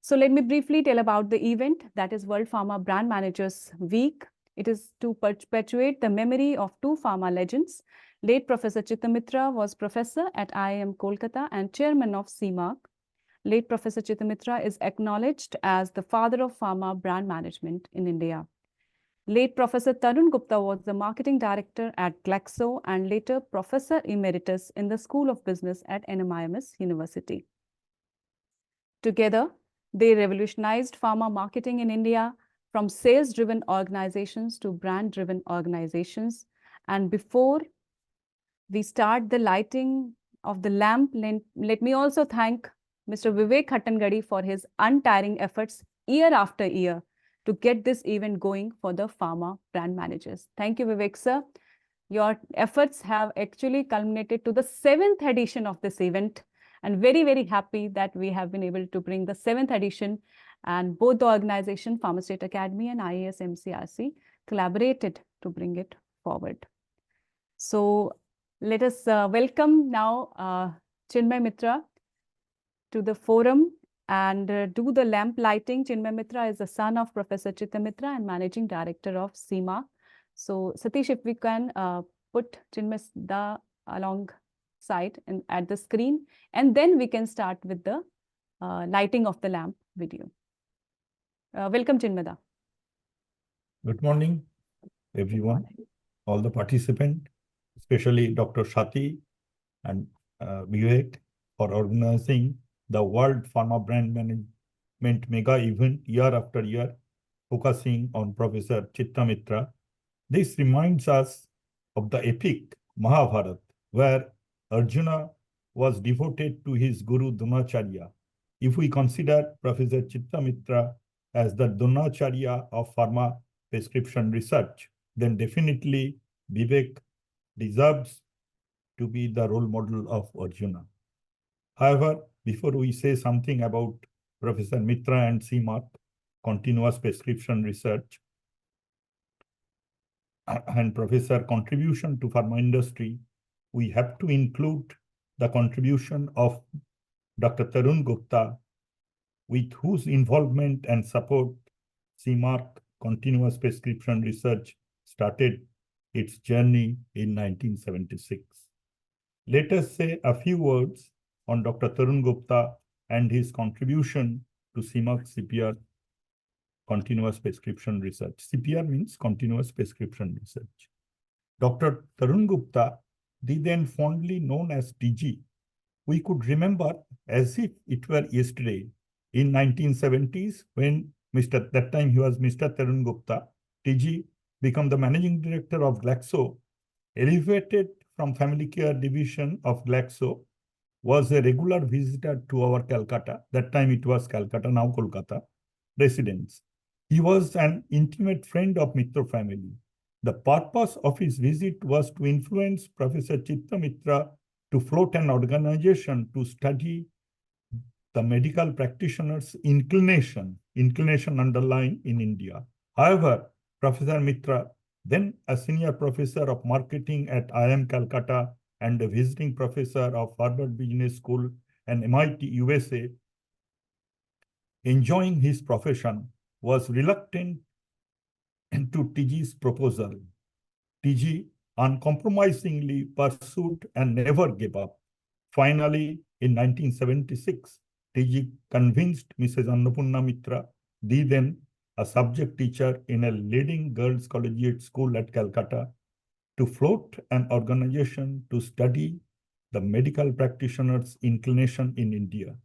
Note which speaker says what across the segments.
Speaker 1: So let me briefly tell about the event, that is World Pharma Brand Managers Week. It is to perpetuate the memory of two pharma legends. Late Professor Mitra was professor at IIM Kolkata and chairman of CMARC. Late Professor Mitra is acknowledged as the father of pharma brand management in India. Late Professor Tarun Gupta was the marketing director at Glaxo and later Professor Emeritus in the School of Business at NMIMS University. Together, they revolutionized pharma marketing in India from sales-driven organizations to brand-driven organizations. And before we start the lighting of the lamp, let me also thank Mr. Vivek Hattangadi for his untiring efforts year after year to get this event going for the pharma brand managers. Thank you, Vivek, sir. Your efforts have actually culminated to the 7th edition of this event, and very, very happy that we have been able to bring the 7th edition, and both the organization, Pharma State Academy and IAS MCRC, collaborated to bring it forward. So let us welcome now Chinmay Mitra to the forum and do the lamp lighting. Chinmay Mitra is the son of Professor Chitta Mitra and managing director of CMARC. So Satish, if we can put Chinmay alongside and at the screen, and then we can start with the lighting of the lamp video. Welcome, Chinmay.
Speaker 2: Good morning, everyone, all the participants, especially Dr. Shati and Vivek for organizing the World Pharma Brand Management Mega Event year after year, focusing on Professor Chitta Mitra. This reminds us of the epic Mahabharata, where Arjuna was devoted to his Guru Dronacharya. If we consider Professor Chitta Mitra as the Dronacharya of pharma prescription research, then definitely Vivek deserves to be the role model of Arjuna. However, before we say something about Professor Mitra and CMARC, continuous prescription research, and Professor contribution to pharma industry, we have to include the contribution of Dr. Tarun Gupta, with whose involvement and support CMARC continuous prescription research started its journey in 1976. Let us say a few words on Dr. Tarun Gupta and his contribution to CMARC CPR continuous prescription research. CPR means continuous prescription research. Dr. Tarun Gupta, the then fondly known as TG, we could remember as if it were yesterday in 1970s when that time he was Mr. Tarun Gupta, TG became the managing director of Glaxo, elevated from family care division of Glaxo, was a regular visitor to our Calcutta, that time it was Calcutta, now Kolkata, residence. He was an intimate friend of Mitra family. The purpose of his visit was to influence Professor Chitta Mitra to float an organization to study the medical practitioners' inclination underlying in India. However, Professor Mitra, then a senior professor of marketing at IIM Calcutta and a visiting professor of Harvard Business School and MIT USA, enjoying his profession, was reluctant to TG's proposal. TG uncompromisingly pursued and never gave up. Finally, in 1976, TG convinced Mrs. Annapurna Mitra, the then a subject teacher in a leading girls' collegiate school at Calcutta, to float an organization to study the medical practitioners' inclination in India.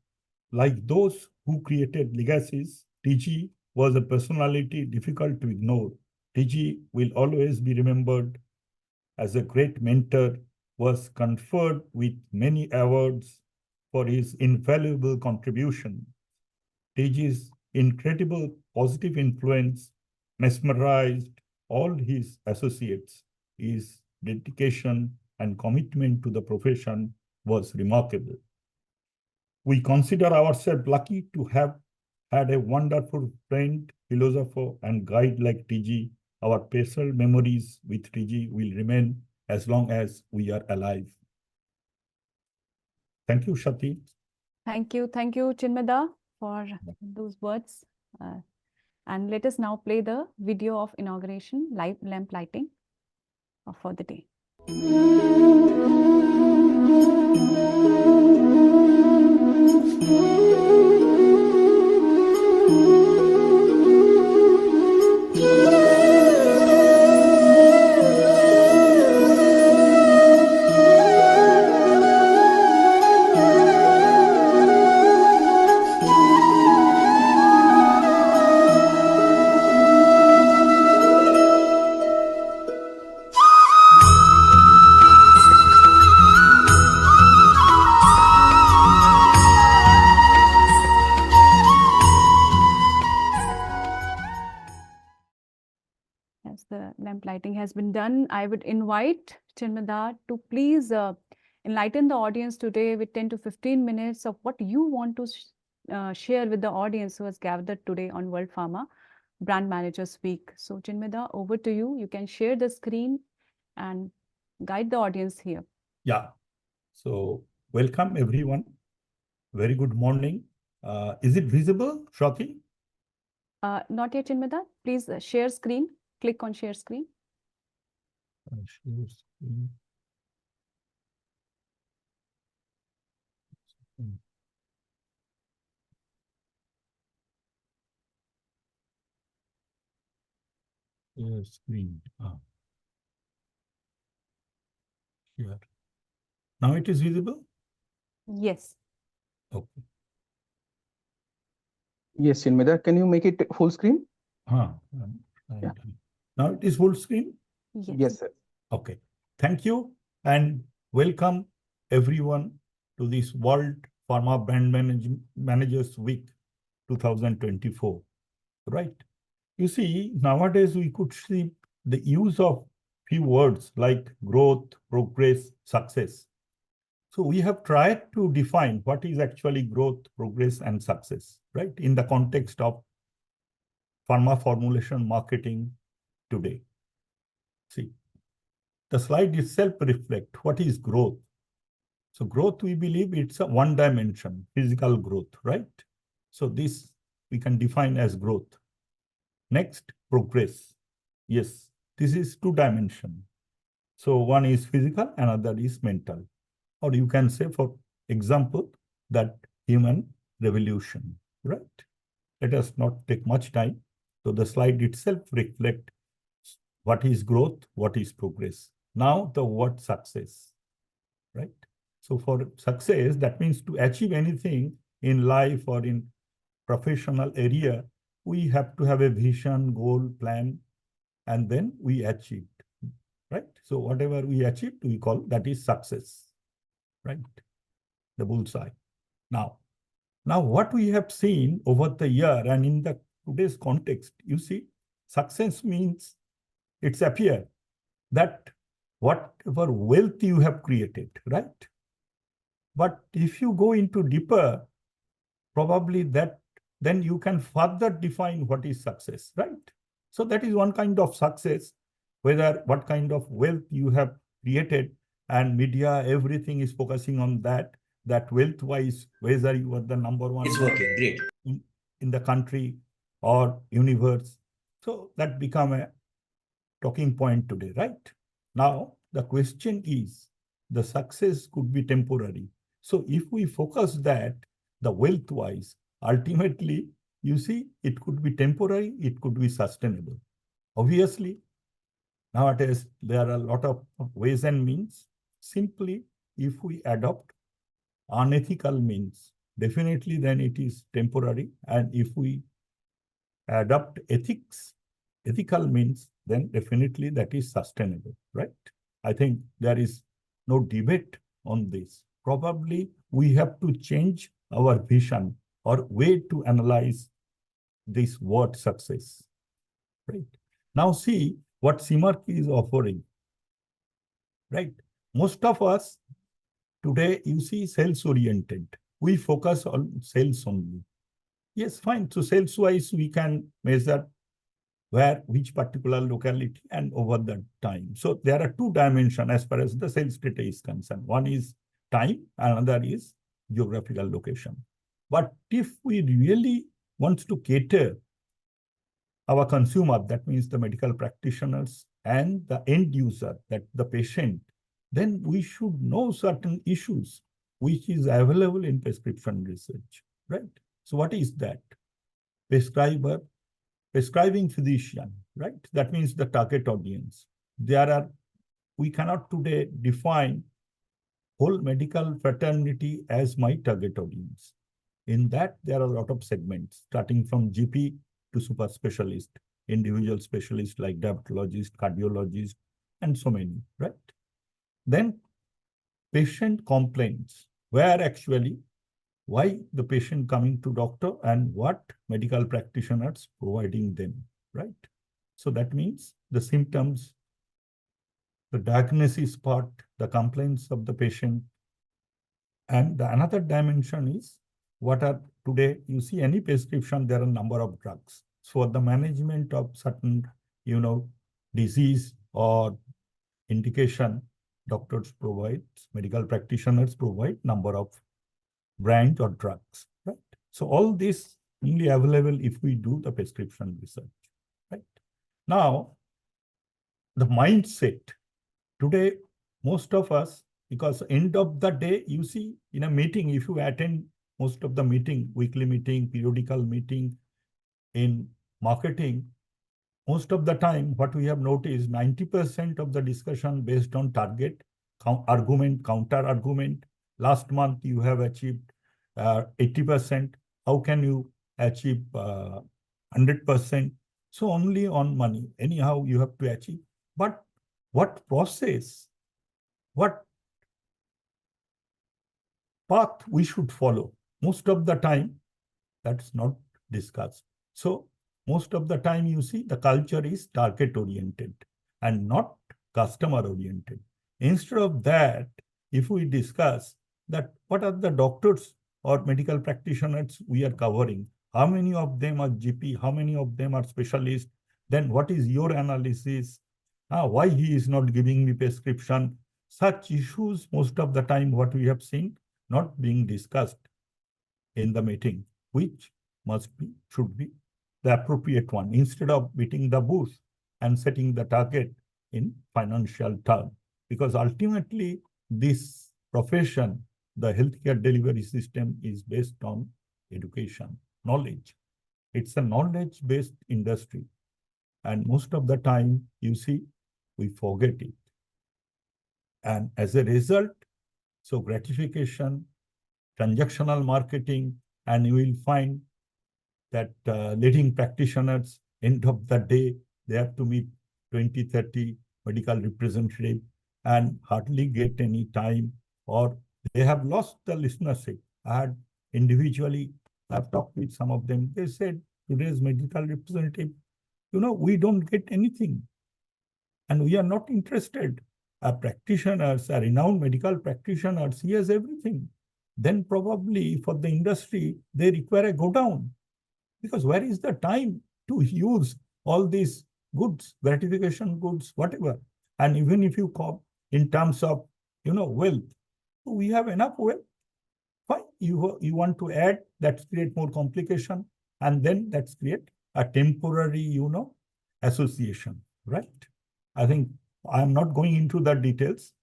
Speaker 2: Like those who created legacies, TG was a personality difficult to ignore. TG will always be remembered as a great mentor, was conferred with many awards for his invaluable contribution. TG's incredible positive influence mesmerized all his associates. His dedication and commitment to the profession was remarkable. We consider ourselves lucky to have had a wonderful friend, philosopher, and guide like TG. Our personal memories with TG will remain as long as we are alive. Thank you, Shati.
Speaker 1: Thank you, Chinmay, for those words. And let us now play the video of inauguration, live lamp lighting for the day. As the lamp lighting has been done, I would invite Chinmay to please enlighten the audience today with 10 to 15 minutes of what you want to share with the audience who has gathered today on World Pharma Brand Managers Week. So Chinmay, over to you. You can share the screen and guide the audience here.
Speaker 2: Yeah. So welcome everyone. Very good morning. Is it visible, Shruti?
Speaker 1: Not yet, Chinmay. Please share screen. Click on share screen.
Speaker 2: Share screen. Share screen. Here. Now it is visible?
Speaker 1: Yes.
Speaker 2: Okay.
Speaker 3: Yes, Chinmay, can you make it full screen?
Speaker 2: Yeah. Now it is full screen?
Speaker 3: Yes, sir.
Speaker 2: Okay. Thank you and welcome everyone to this World Pharma Brand Managers Week 2024. Right? You see, nowadays we could see the use of few words like growth, progress, success. So we have tried to define what is actually growth, progress, and success, right? In the context of pharma formulation marketing today. See, the slide itself reflects what is growth. So growth, we believe it's a one dimension, physical growth, right? So this we can define as growth. Next, progress. Yes, this is two dimension. So one is physical, another is mental. Or you can say, for example, that human revolution, right? Let us not take much time. So the slide itself reflects what is growth, what is progress. Now the word success, right? So for success, that means to achieve anything in life or in professional area, we have to have a vision, goal, plan, and then we achieved, right? So whatever we achieved, we call that is success, right? The bullseye. Now what we have seen over the year and in the today's context, you see, success means it's appear that whatever wealth you have created, right? But if you go into deeper, probably that then you can further define what is success, right? So that is one kind of success, whether what kind of wealth you have created, and media, everything is focusing on that wealth-wise, whether you are the number one
Speaker 4: It's working, great.
Speaker 2: in the country or universe. So that become a talking point today, right? Now, the question is, the success could be temporary. So if we focus that, the wealth-wise, ultimately, you see, it could be temporary, it could be sustainable. Obviously, nowadays, there are a lot of ways and means. Simply, if we adopt unethical means, definitely then it is temporary. And if we adopt ethical means, then definitely that is sustainable, right? I think there is no debate on this. Probably we have to change our vision or way to analyze this word success, right? Now see what Simarki is offering, right? Most of us today, you see, sales-oriented. We focus on sales only. Yes, fine. So sales-wise, we can measure which particular locality and over the time. So there are two dimensions as far as the sales data is concerned. One is time, another is geographical location. But if we really want to cater our consumer, that means the medical practitioners and the end user, that the patient, then we should know certain issues which is available in prescription research, right? So what is that? Prescriber, prescribing physician, right? That means the target audience. We cannot today define whole medical fraternity as my target audience. In that, there are a lot of segments, starting from GP to super specialist, individual specialists like dermatologist, cardiologist, and so many, right? Then patient complaints, where actually, why the patient coming to doctor and what medical practitioners providing them, right? So that means the symptoms, the diagnosis part, the complaints of the patient, and the another dimension is what are today, you see any prescription, there are a number of drugs. So the management of certain, disease or indication, doctors provide, medical practitioners provide number of brands or drugs, right? So all this only available if we do the prescription research, right? Now, the mindset today, most of us, because end of the day, you see in a meeting, if you attend most of the meeting, weekly meeting, periodical meeting in marketing, most of the time, what we have noticed, 90% of the discussion based on target, argument, counter argument. Last month, you have achieved 80%. How can you achieve 100%? So only on money. Anyhow, you have to achieve. But what process, what path we should follow? Most of the time, that's not discussed. So most of the time, you see, the culture is target-oriented and not customer-oriented. Instead of that, if we discuss that what are the doctors or medical practitioners we are covering, how many of them are GP, how many of them are specialists, then what is your analysis, why he is not giving me prescription, such issues most of the time what we have seen not being discussed in the meeting, which should be the appropriate one, instead of beating the bush and setting the target in financial terms. Because ultimately, this profession, the healthcare delivery system, is based on education, knowledge. It's a knowledge-based industry. And most of the time, you see, we forget it. And as a result, so gratification, transactional marketing, and you will find that leading practitioners, end of the day, they have to meet 20, 30 medical representatives and hardly get any time, or they have lost the listenership. I had individually, I've talked with some of them, they said, today's medical representative, we don't get anything. And we are not interested. Our practitioners, our renowned medical practitioners, he has everything. Then probably for the industry, they require a go down. Because where is the time to use all these goods, gratification goods, whatever? And even if you call in terms of, wealth, we have enough wealth. Fine, you want to add, that's create more complication. And then that's create a temporary, association, right? I think I'm not going into the details.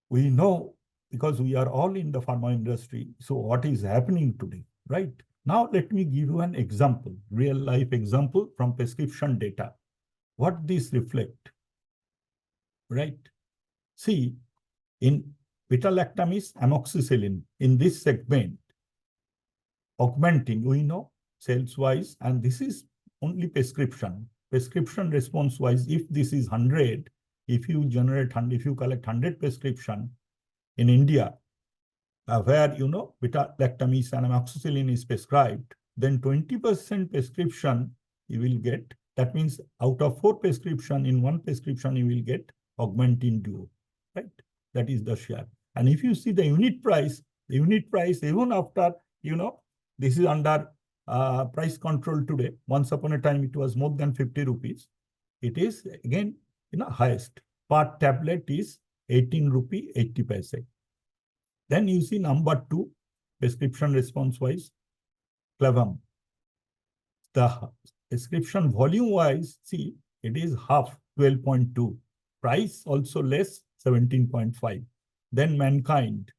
Speaker 2: We know because we are all in the pharma industry. So what is happening today, right? Now, let me give you an example, real life example from prescription data. What this reflect, right? See, in beta-lactamase, amoxicillin, in this segment, augmenting, we know, sales-wise, and this is only prescription. Prescription response-wise, if this is 100, if you collect 100 prescription in India, where, beta-lactamase and amoxicillin is prescribed, then 20% prescription you will get. That means out of 4 prescription, in 1 prescription, you will get augmentin duo, right? That is the share. And if you see the unit price, even after, this is under price control today. Once upon a time, it was more than 50 rupees. It is again, highest. Per tablet is 18 rupee 80 paise. Then you see number 2, prescription response wise, Clavam. The prescription volume wise, see, it is half, 12.2. Price also less, 17.5. Then Mankind,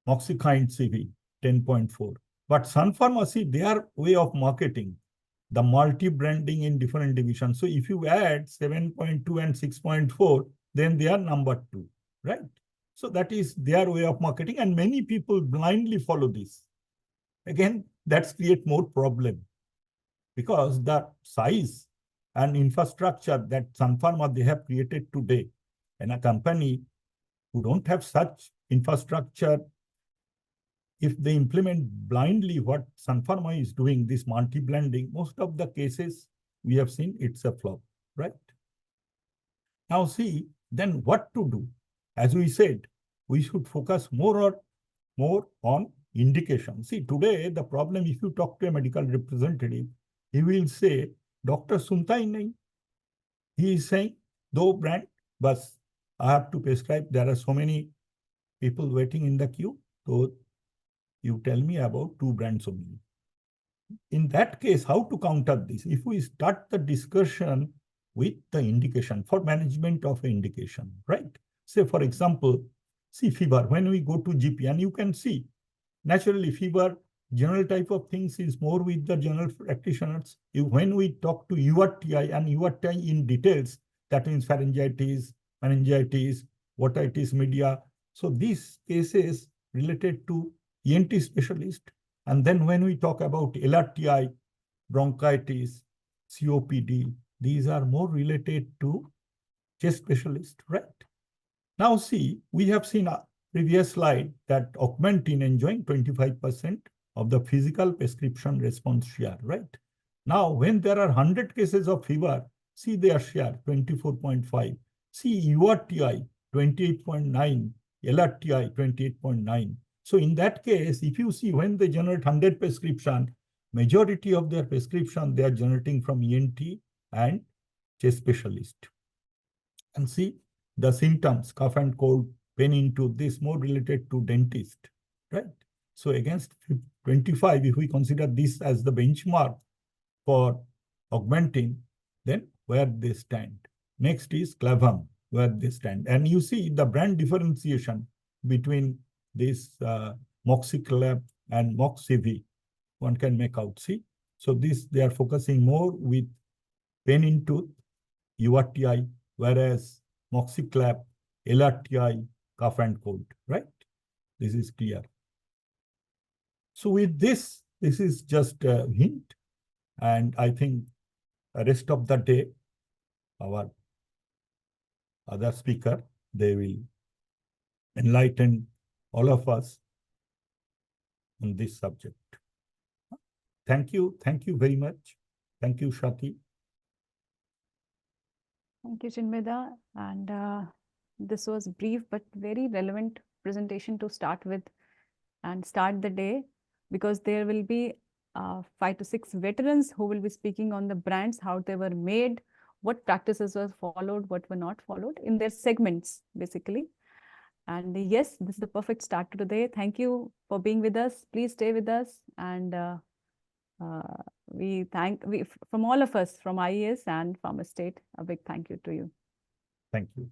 Speaker 2: Moxikind CV, 10.4. But Sun Pharma, see, their way of marketing, the multi-branding in different divisions. So if you add 7.2 and 6.4, then they are number 2, right? So that is their way of marketing, and many people blindly follow this. Again, that's create more problem, because the size and infrastructure that Sun Pharma they have created today, and a company who don't have such infrastructure, if they implement blindly what Sun Pharma is doing, this multi-blending, most of the cases we have seen it's a flop, right? Now see, then what to do? As we said, we should focus more on indication. See, today the problem, if you talk to a medical representative, he will say, Doctor sunta hi nahi. He is saying, do brand, bas, I have to prescribe. There are so many people waiting in the queue. So you tell me about 2 brands only. In that case, how to counter this? If we start the discussion with the indication for management of indication, right? Say, for example, see fever, when we go to GP, and you can see, naturally fever, general type of things is more with the general practitioners. When we talk to URTI and URTI in details, that means pharyngitis, meningitis, otitis media. So these cases related to ENT specialist. And then when we talk about LRTI, bronchitis, COPD, these are more related to chest specialist, right? Now see, we have seen a previous slide that Augmentin enjoying 25% of the physical prescription response share, right? Now, when there are 100 cases of fever, see their share, 24.5. See URTI, 28.9, LRTI, 28.9. So in that case, if you see when they generate 100 prescription, majority of their prescription, they are generating from ENT and chest specialist. And see the symptoms, cough and cold, pain into this more related to dentist, right? So against 25, if we consider this as the benchmark for Augmentin, then where they stand. Next is Clavam, where they stand. And you see the brand differentiation between this Moxiclab and Moxiv, one can make out, see? So this, they are focusing more with pain in tooth, URTI, whereas Moxiclab, LRTI, cough and cold, right? This is clear. So with this is just a hint. And I think the rest of the day, our other speaker, they will enlighten all of us on this subject. Thank you very much. Thank you, Shati.
Speaker 1: Thank you, Chinmay. And this was brief but very relevant presentation to start with and start the day, because there will be 5 to 6 veterans who will be speaking on the brands, how they were made, what practices were followed, what were not followed in their segments, basically. And yes, this is the perfect start to today. Thank you for being with us. Please stay with us. And from all of us, from IES and Pharma State, a big thank you to you.
Speaker 2: Thank you.